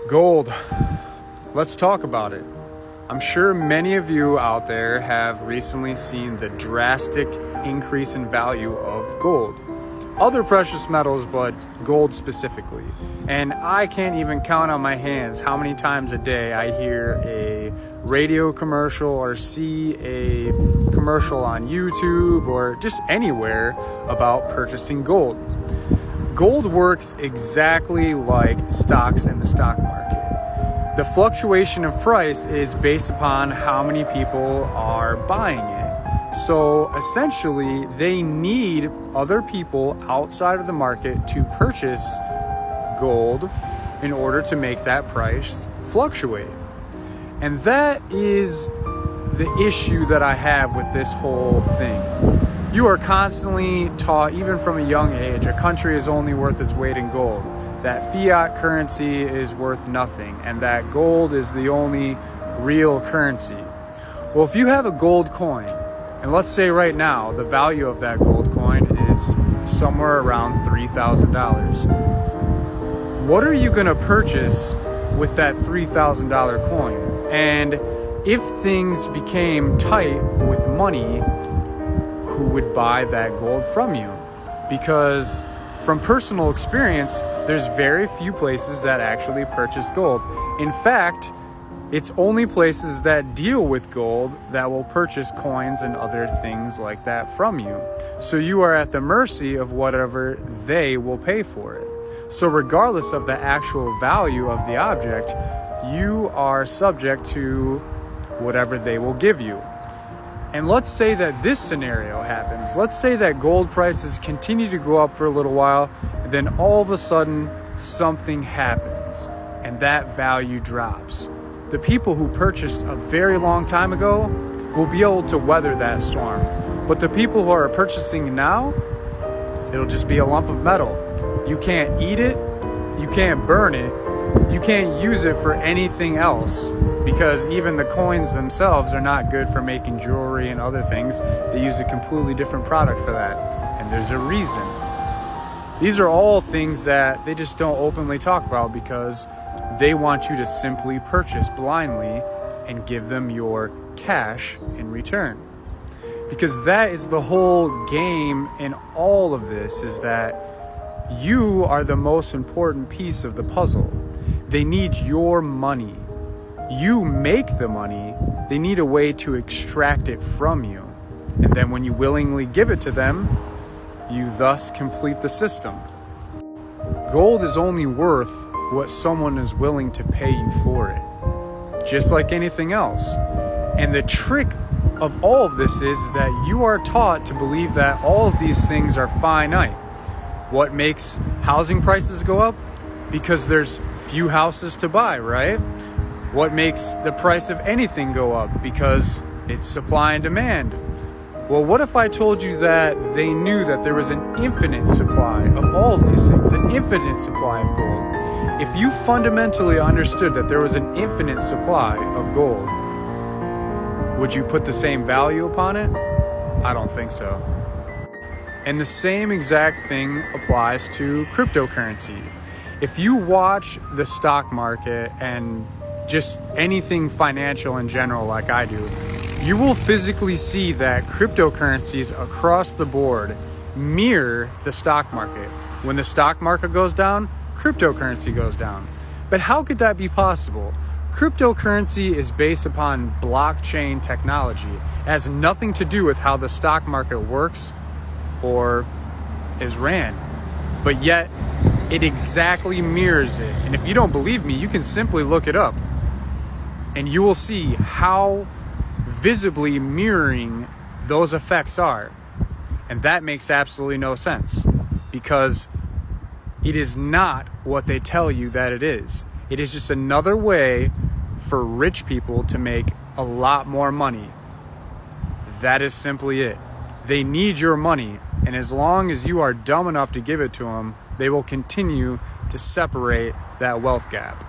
Gold. Let's talk about it. I'm sure many of you out there have recently seen the drastic increase in value of gold. Other precious metals, but gold specifically. And I can't even count on my hands how many times a day I hear a radio commercial or see a commercial on YouTube or just anywhere about purchasing gold. Gold works exactly like stocks in the stock market. The fluctuation of price is based upon how many people are buying it. So essentially, they need other people outside of the market to purchase gold in order to make that price fluctuate. And that is the issue that I have with this whole thing. You are constantly taught, even from a young age, a country is only worth its weight in gold, that fiat currency is worth nothing, and that gold is the only real currency. Well, if you have a gold coin, and let's say right now the value of that gold coin is somewhere around $3,000, what are you going to purchase with that $3,000 coin? And if things became tight with money, who would buy that gold from you? Because from personal experience, there's very few places that actually purchase gold. In fact, it's only places that deal with gold that will purchase coins and other things like that from you. So you are at the mercy of whatever they will pay for it. So regardless of the actual value of the object, you are subject to whatever they will give you. And let's say that this scenario happens. Let's say that gold prices continue to go up for a little while, and then all of a sudden something happens and that value drops. The people who purchased a very long time ago will be able to weather that storm. But the people who are purchasing now, it'll just be a lump of metal. You can't eat it, you can't burn it, you can't use it for anything else. Because even the coins themselves are not good for making jewelry and other things. They use a completely different product for that. And there's a reason. These are all things that they just don't openly talk about because they want you to simply purchase blindly and give them your cash in return. Because that is the whole game in all of this, is that you are the most important piece of the puzzle. They need your money. You make the money, they need a way to extract it from you. And then when you willingly give it to them, you thus complete the system. Gold is only worth what someone is willing to pay you for it, just like anything else. And the trick of all of this is that you are taught to believe that all of these things are finite. What makes housing prices go up? Because there's few houses to buy, right? What makes the price of anything go up? Because it's supply and demand. Well, what if I told you that they knew that there was an infinite supply of all of these things, an infinite supply of gold? If you fundamentally understood that there was an infinite supply of gold, would you put the same value upon it? I don't think so. And the same exact thing applies to cryptocurrency. If you watch the stock market and just anything financial in general like I do, you will physically see that cryptocurrencies across the board mirror the stock market. When the stock market goes down, cryptocurrency goes down. But how could that be possible? Cryptocurrency is based upon blockchain technology. It has nothing to do with how the stock market works or is ran. But yet, it exactly mirrors it. And if you don't believe me, you can simply look it up. And you will see how visibly mirroring those effects are. And that makes absolutely no sense, because it is not what they tell you that it is. It is just another way for rich people to make a lot more money. That is simply it. They need your money, and as long as you are dumb enough to give it to them, they will continue to separate that wealth gap.